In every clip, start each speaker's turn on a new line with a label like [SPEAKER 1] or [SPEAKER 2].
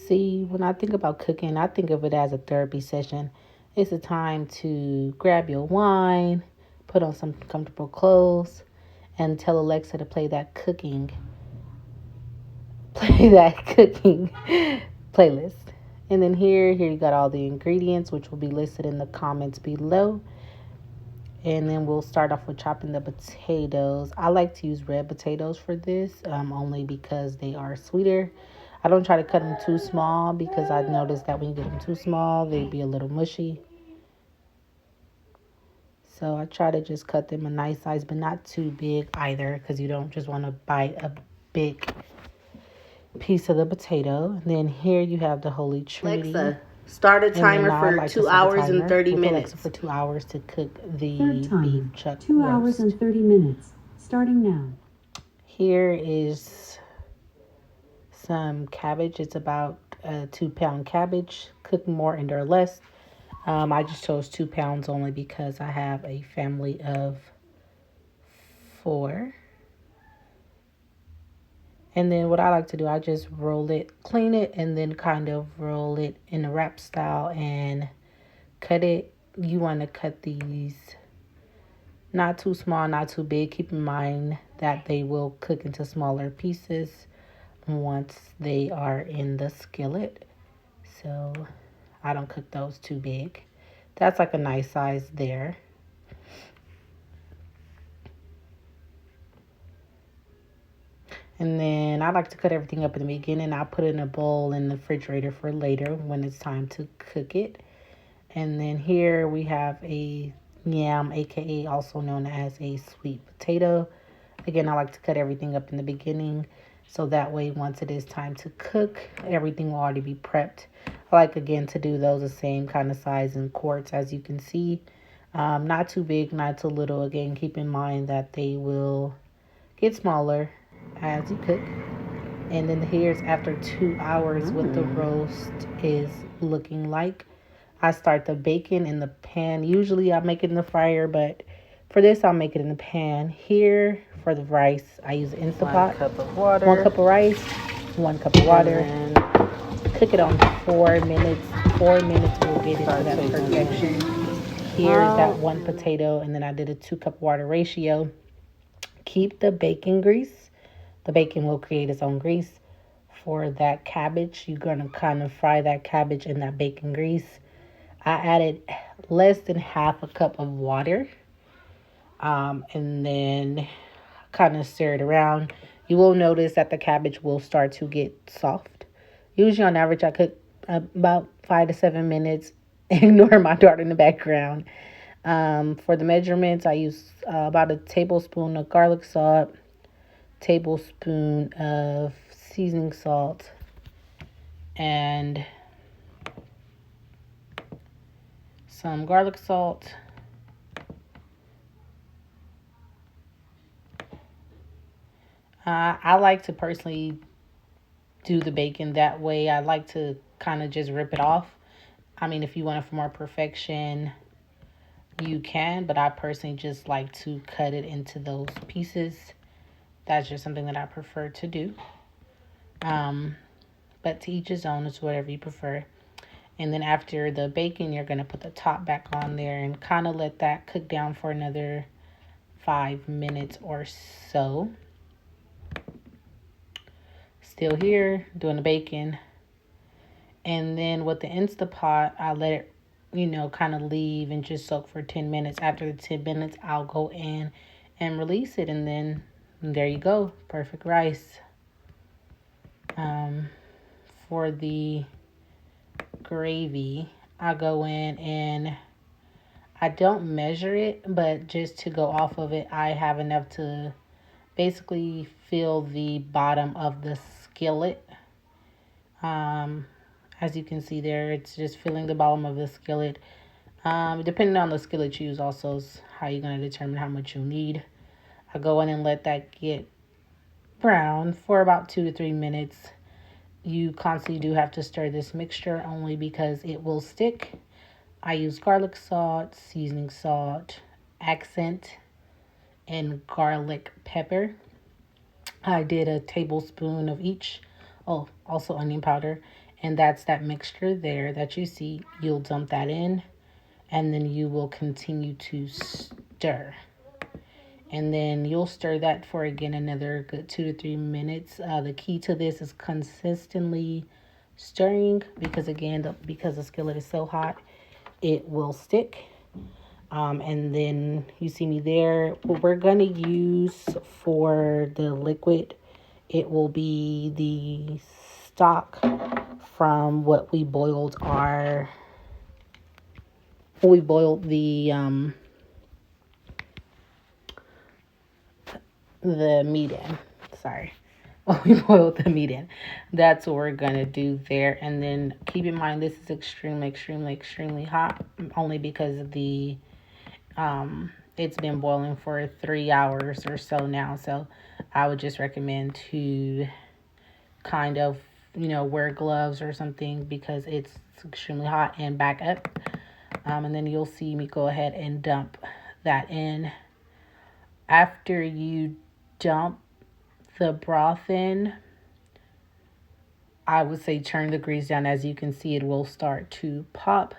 [SPEAKER 1] See, when I think about cooking, I think of it as a therapy session. It's a time to grab your wine, put on some comfortable clothes, and tell Alexa to play that cooking, play that cooking playlist. And then here you got all the ingredients, which will be listed in the comments below. And then we'll start off with chopping the potatoes. I like to use red potatoes for this, only because they are sweeter. I don't try to cut them too small because I noticed that when you get them too small, they'd be a little mushy. So I try to just cut them a nice size, but not too big either, because you don't just want to bite a big piece of the potato. And then here you have the Holy Trinity.
[SPEAKER 2] Alexa, start a timer for 2 hours and 30 minutes.
[SPEAKER 1] Alexa for 2 hours to cook the
[SPEAKER 3] Third
[SPEAKER 1] beef
[SPEAKER 3] timer,
[SPEAKER 1] chuck
[SPEAKER 3] 2
[SPEAKER 1] roast.
[SPEAKER 3] hours and 30 minutes, starting now.
[SPEAKER 1] Here is some cabbage. It's about a 2-pound cabbage. Cook more and or less. I just chose 2 pounds only because I have a family of 4. And then what I like to do, I just roll it, clean it, and then kind of roll it in a wrap style and cut it. You want to cut these not too small, not too big. Keep in mind that they will cook into smaller pieces once they are in the skillet. So I don't cook those too big. That's like a nice size there. And then I like to cut everything up in the beginning. I put it in a bowl in the refrigerator for later when it's time to cook it. And then here we have a yam, aka also known as a sweet potato. Again, I like to cut everything up in the beginning, so that way once it is time to cook, everything will already be prepped. I like, again, to do those the same kind of size in quarts, as you can see. Not too big, not too little. Again, keep in mind that they will get smaller as you cook. And then here's after 2 hours what the roast is looking like. I start the bacon in the pan. Usually I make it in the fryer, but for this I'll make it in the pan. Here for the rice, I use Instapot.
[SPEAKER 2] 1 cup of water.
[SPEAKER 1] 1 cup of rice, 1 cup of water.
[SPEAKER 2] And
[SPEAKER 1] Cook it on 4 minutes. 4 minutes will get it to that perfection. Here's that 1 potato, and then I did a 2 cup water ratio. Keep the bacon grease. The bacon will create its own grease. For that cabbage, you're going to kind of fry that cabbage in that bacon grease. I added less than half a cup of water, and then kind of stir it around. You will notice that the cabbage will start to get soft. Usually on average, I cook about 5 to 7 minutes. Ignore my daughter in the background. For the measurements, I use about a tablespoon of garlic salt, tablespoon of seasoning salt, and some garlic salt, I like to personally do the bacon that way. I like to kind of just rip it off. I mean, if you want it for more perfection, you can, but I personally just like to cut it into those pieces. That's just something that I prefer to do. But to each his own, it's whatever you prefer. And then after the bacon, you're going to put the top back on there and kind of let that cook down for another 5 minutes or so. Still here, doing the bacon. And then with the Instapot, I let it, kind of leave and just soak for 10 minutes. After the 10 minutes, I'll go in and release it. And then there you go. Perfect rice. For the gravy, I go in and I don't measure it, but just to go off of it, I have enough to basically fill the bottom of the skillet. As you can see there, it's just filling the bottom of the skillet. Depending on the skillet you use also is how you're going to determine how much you need. I go in and let that get brown for about 2 to 3 minutes. You constantly do have to stir this mixture only because it will stick. I use garlic salt, seasoning salt, accent, and garlic pepper. I did a tablespoon of each. Oh, also onion powder. And that's that mixture there that you see. You'll dump that in, and then you will continue to stir. And then you'll stir that for again another good 2 to 3 minutes. The key to this is consistently stirring, because again, because the skillet is so hot, it will stick. And then you see me there. What we're going to use for the liquid, it will be the stock from what we boiled the meat in. Sorry. We boiled the meat in. That's what we're gonna do there. And then keep in mind, this is extremely hot, only because of the it's been boiling for 3 hours or so now. So I would just recommend to kind of, wear gloves or something, because it's extremely hot, and back up. And then you'll see me go ahead and dump that in. After you dump the broth in, I would say turn the grease down. As you can see, it will start to pop.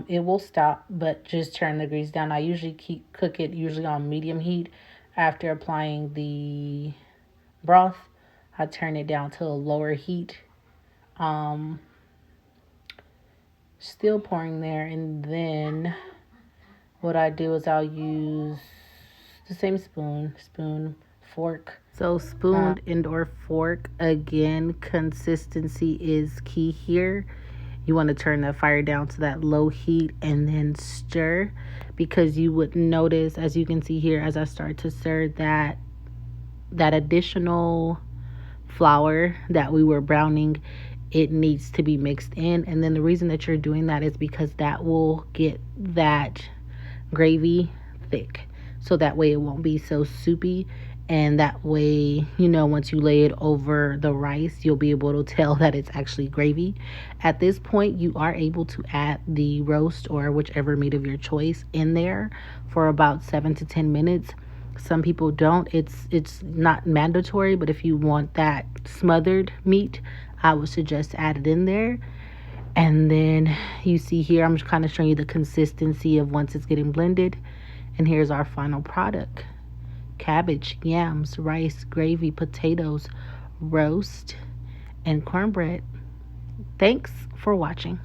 [SPEAKER 1] It will stop, but just turn the grease down. I usually cook it on medium heat. After applying the broth, I turn it down to a lower heat. Still pouring there, and then what I do is I'll use the same spoon, fork. So spoon and or fork. Again, consistency is key here. You want to turn the fire down to that low heat and then stir, because you would notice, as you can see here, as I start to stir, that additional flour that we were browning, it needs to be mixed in. And then the reason that you're doing that is because that will get that gravy thick, so that way it won't be so soupy. And that way, once you lay it over the rice, you'll be able to tell that it's actually gravy. At this point, you are able to add the roast or whichever meat of your choice in there for about 7 to 10 minutes. Some people don't. It's not mandatory, but if you want that smothered meat, I would suggest add it in there. And then you see here, I'm just kind of showing you the consistency of once it's getting blended. And here's our final product: cabbage, yams, rice, gravy, potatoes, roast, and cornbread. Thanks for watching.